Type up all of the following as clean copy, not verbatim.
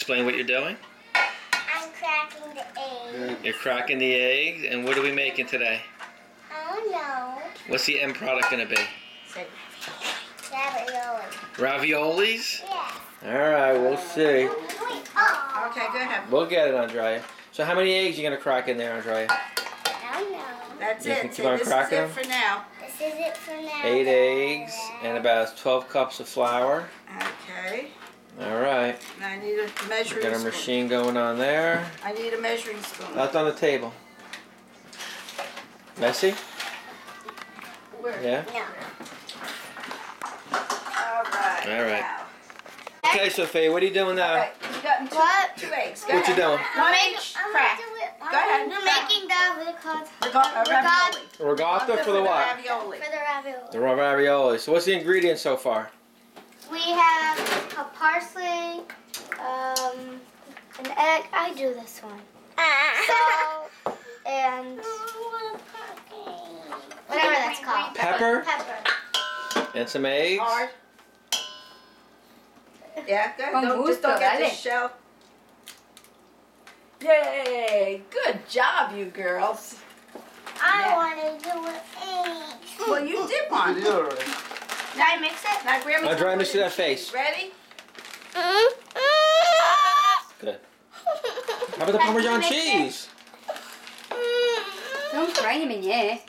Explain what you're doing. I'm cracking the egg. You're cracking the eggs, and what are we making today? I don't know. What's the end product gonna be? Ravioli. Raviolis? Yeah. Alright, we'll see. Oh. Okay, go ahead. We'll get it, Andrea. So how many eggs are you gonna crack in there, Andrea? I don't know. That's You it. can keep So on this cracking is it for now. This is it for now. 8 eggs and about 12 cups of flour. Okay. Alright. Now I need a measuring Got our spoon. machine going on there. I need a measuring spoon. That's on the table. Messy? Where? Yeah? No. Alright. All right. Now. Okay, Sophia, what are you doing now? Alright, you got What? two eggs. Go What you ahead. doing? One each crack. Go ahead. We're making the Ravioli. Regatta for the what? Ravioli. For the ravioli. The ravioli. So what's the ingredients so far? We have a parsley, an egg. I do this one. Salt and whatever that's called. Pepper Pepper. and some eggs. Hard. Yeah, good. Con Just gusto, don't get the dale. shell. Yay! Good job, you girls. I want to do it eggs. Well, you did one. Did I mix it? Now, Grandma. Now, Dry, let me see that face. Ready? Good. How about the Parmesan cheese? Don't try him in here.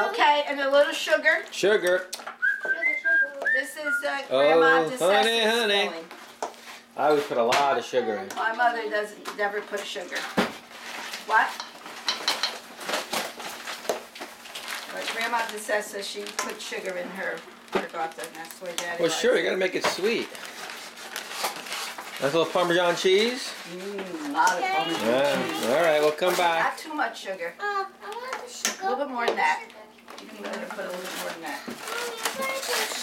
Okay, and a little sugar. Sugar. This is Oh, Grandma DeSessa's honey. filling. I always put a lot of sugar in. My mother never put sugar. What? But Grandma DeSessa, she put sugar in her regatta, and that's the way Daddy Well, likes sure, it. you gotta make it sweet. That's a little Parmesan cheese. A lot of Parmesan Yeah. cheese. All right, we'll come back. Not too much sugar. I want the sugar. A little bit more than that. You can let her put a little more than that.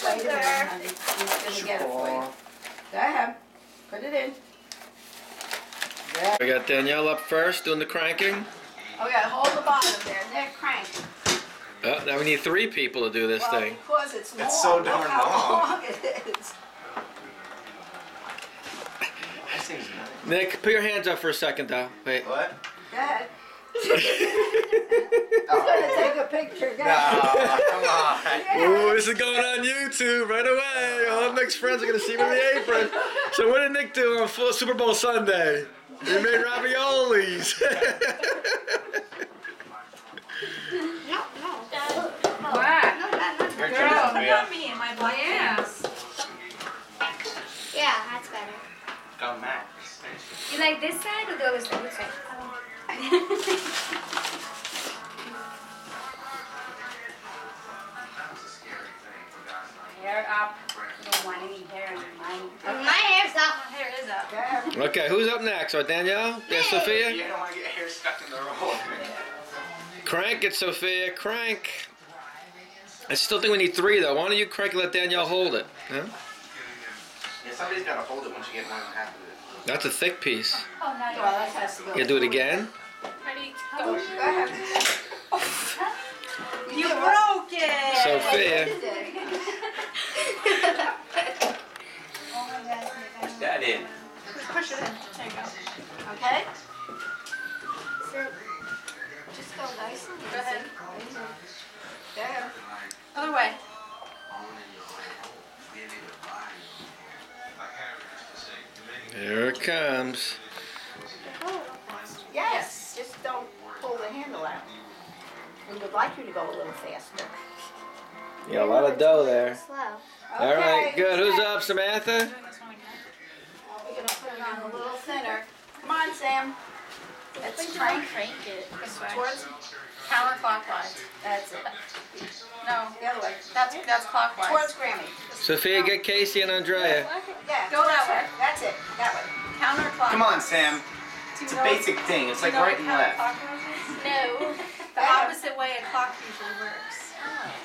Wait a minute, honey. He's gonna get it for you. Go ahead. Put it in. Yeah. We got Danielle up first doing the cranking. Okay, hold the bottom there. Nick, crank. Oh, now we need 3 people to do this Well, thing. because it's long. It's so Look darn how long. long it is. This thing's nice. Nick, put your hands up for a second, though. Wait. What? Go ahead. He's gonna take a picture. Go No, ahead. come on. Oh, this is going on YouTube right away. All of Nick's friends are going to see me in the apron. So what did Nick do on Super Bowl Sunday? He made raviolis. What? Your Girl, turn, Mia. not me and my black ass. Yeah, that's better. Got Max. You like this side or the other side? Which side? Hair up. You don't want any hair in mine. My hair's up. My hair is up. Go ahead. Okay, who's up next? So Danielle? Yeah, Sophia? You don't want to get hair stuck in the roll. Crank it, Sophia. Crank. I still think we need 3, though. Why don't you crank and let Danielle hold it? Huh? Yeah, somebody's got to hold it once you get more than half of it. That's a thick piece. Oh, now that has to go. You do it again? Ready? Go. Go ahead. You broke it. Sophia. Push that in. Push it in. There you go. Okay? Just go nice and easy. Go ahead. Go ahead. Other way. Here it comes. Yes. Just don't pull the handle out. We would like you to go a little faster. You got a lot of dough there. Slow. All right, Okay. good. Who's up, Samantha? We're gonna put it on a little thinner. Come on, Sam. Let's crank it this way. towards. Counterclockwise. That's it. No, The other way. that's clockwise. Towards Grammy. Sophia, get Casey and Andrea. Yeah. Go that way. That's it. That way. Counterclockwise. Come on, Sam. Do It's you a know- basic thing. It's do you like know right what and left. counterclockwise is? No. The opposite way a clock usually works.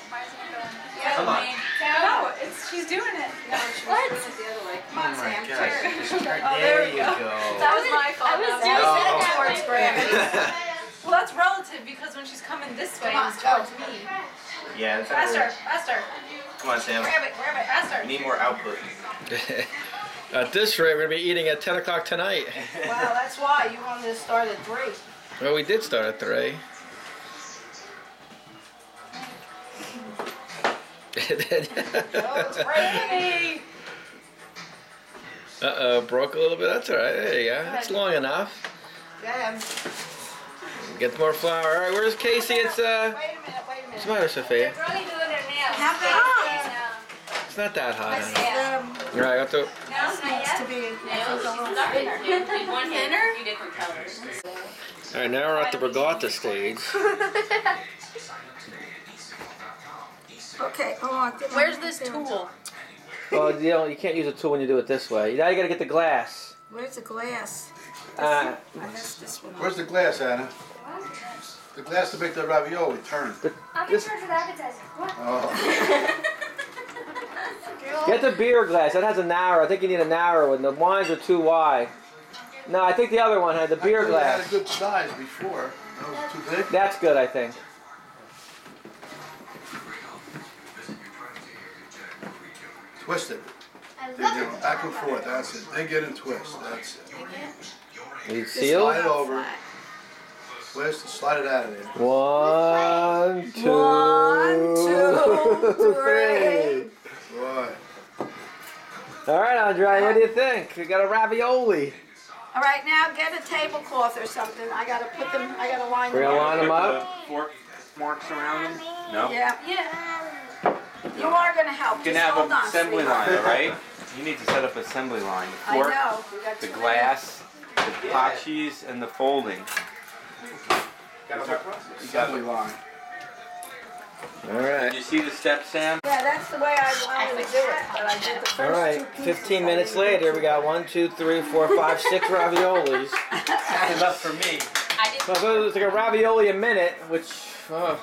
Why isn't it going? Yeah, Come on. No, she's doing it. No, she was doing it the other way. Come on, Sam. Turn. Oh, There you go. go. That was my fault. was That doing was that towards way. Gravity. Well, that's relative because when she's coming this way, Come on, it's towards me. Yeah, that's Faster, how it faster. works. Come on, Sam. Grab it, We faster. need more output. At this rate, we're gonna be eating at 10 o'clock tonight. Well, that's why you wanted to start at 3. Well, we did start at 3. Oh, it's raining. Uh-oh, broke a little bit. That's all right. There you go. That's long enough. Go ahead. Get more flour. All right, where's Casey? It's Wait a minute. What's the matter, Sophia? They're probably doing their nails. How come? It's not that hot. This, All right, I have to. Nails, not needs to yet? be. One thinner? Few different colors. All right, now we're at the regatta stage. Okay, hold on. Where's this tool? Well, you can't use a tool when you do it this way. Now you got to get the glass. Where's the glass? Uh, I messed this one up. Where's the glass, Anna? The glass to make the ravioli. Turn. I'm in This- charge of the appetizer. What? Oh. Get the beer glass. That has a narrow. I think you need a narrow one. The wines are too wide. No, I think the other one had the beer I glass. had a good size before. That was too big. That's good, I think. Twist it. I Then love you it. go back and forth. That's it. Then get in twist. That's it. Need Slide sealed. it over. Twist and slide it out of there. 1, 2, 1, 2, 3. Boy. All right, Andre, what do you think? We got a ravioli. All right, now get a tablecloth or something. I gotta put them. I gotta line We're them gonna up. line them up. Forks around them? No? Yeah. Yeah. You are gonna help. You can Just have hold an on, assembly sweetheart. line, all right? You need to set up assembly line. The I fork, know. We got the too glass, the pot cheese, and the folding. Got a Assembly line. All right. Did you see the steps, Sam? Yeah, that's the way I wanted to do it, but I did the first All right. 2 pieces. 15 minutes later, we got 1, 2, 3, 4, 5, 6 raviolis. That's enough for me. So it's like a ravioli a minute, which will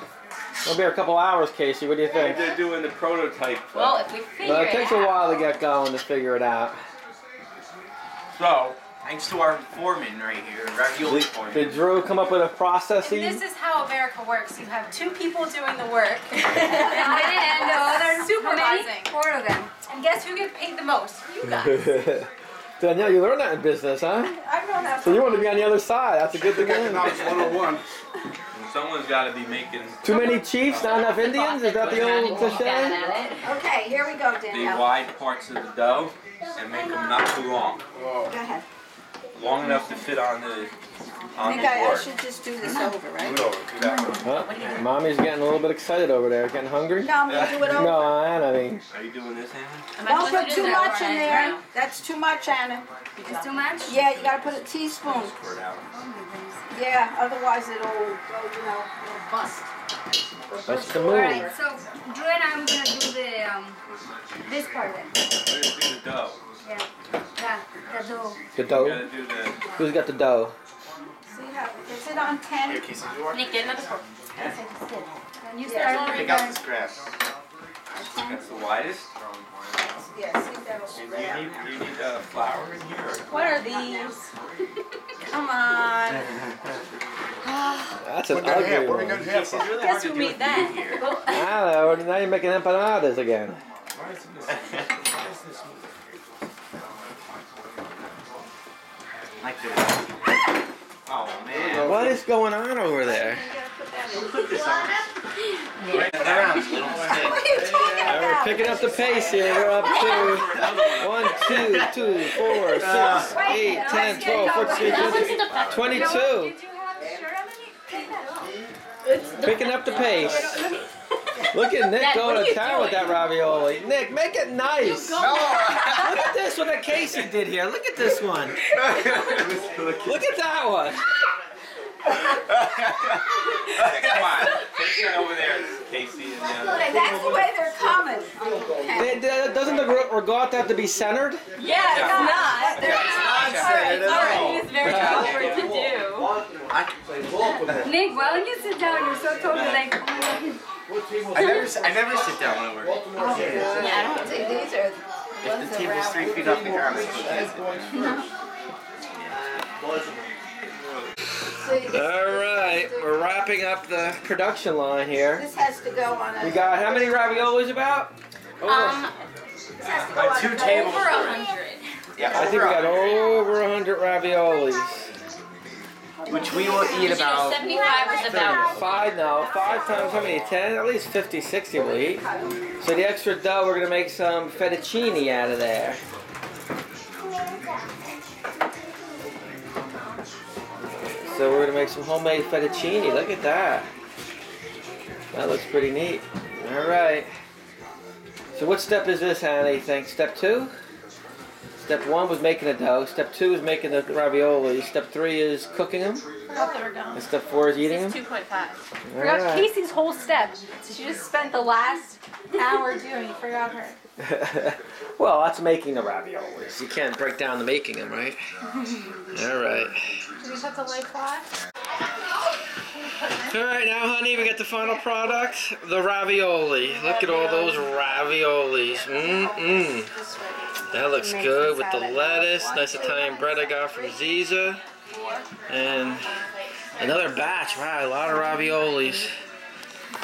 be a couple hours, Casey. What do you think? They're doing the prototype. Well, if we figure Well, it takes a while to get going to figure it out. So, thanks to our foreman right here, ravioli Did foreman. Drew come up with a process? And this is how America works. You have 2 people doing the work. And the other Supervising. 4 of them. And guess who gets paid the most? You guys. Danielle, you learned that in business, huh? I don't have So you want to be on the other side. That's a good thing. Economics 101. Someone's got to be making Too many chiefs, not enough Indians? Is that the old cliche? Okay, here we go, the Danielle. wide parts of the dough and make them not too long. Go ahead. Long enough to fit on the I think I board. should just do this over, right? Do it over. Do that one. Huh? Mommy's getting a little bit excited over there. Getting hungry? No, I'm gonna do it over. No, I mean. Are you doing this, Anna? Don't put too much in there. That's too much, Anna. It's too much? Yeah, you gotta put a teaspoon. Pour it out. Yeah, otherwise it'll go, it'll bust. That's the Alright, move. so Drew and I'm gonna do the this part then. We're gonna do the dough. Yeah. Yeah, the dough. The We dough. gotta do the. Who's got the dough? See how, is it on 10? Here, Casey, do it. Nick, get another fork. And you Yeah. start Pick with out the scraps. That's the widest. Yeah, see, that'll And spread out now. you need flour in here. Or What are these? Come on. That's an What got ugly half? What we one. got half of? really Guess who made that? I don't know. Now you're making empanadas again. Like this. Oh man. What is going on over there? Right around. Little What are you talking All right, we're about? picking up the pace here. We're up to 1, 2, 2, 4, 6, 8, 10, 12, 14, 15, 22. Did you have the shirt on? Take that off. Picking up the pace. Look at Nick going to town with that ravioli. Nick, make it nice. Look at this one that Casey did here. Look at this one. Look at that one. Come on. Take it over there, Casey. And, That's the way they're coming. Okay. Doesn't the regatta have to be centered? Yeah, it's not. It's It's very awkward to do. Nick, why don't you sit down? You're so totally like, oh my God. I never sit down when I work. Yeah, I don't think these are If ones the table's around. 3 feet off the ground, it's okay. See, All right, we're wrapping up the production line here. this has to go on We a. got how many raviolis about? This has to go on 2 a. tables. Over 100. Yeah, I think we got over 100 raviolis. Which we will eat about. 75 is about. 5 times how many? 10? At least 50, 60 we'll eat. So the extra dough, we're gonna make some fettuccine out of there. So we're gonna make some homemade fettuccine. Look at that. That looks pretty neat. All right. So what step is this, Hannah? You think step 2? Step 1 was making the dough. Step 2 is making the raviolis. Step 3 is cooking them. And step 4 is eating them. 2.5. All Forgot right. Casey's whole step. She just spent the last hour doing. You forgot her. Well, that's making the raviolis. You can't break down the making them, right? All right. Do we have to lay flat? All right, now, honey, we got the final product, the ravioli. Look at all those raviolis. That looks good with the lettuce. Nice Italian bread I got from Ziza. And another batch. Wow, a lot of raviolis.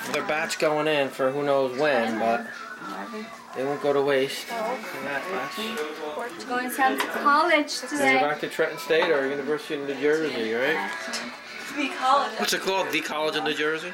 Another batch going in for who knows when, but they won't go to waste. Going to college So today. you're back to Trenton State or University of New Jersey, right? Be college. What's it called? The College of New Jersey?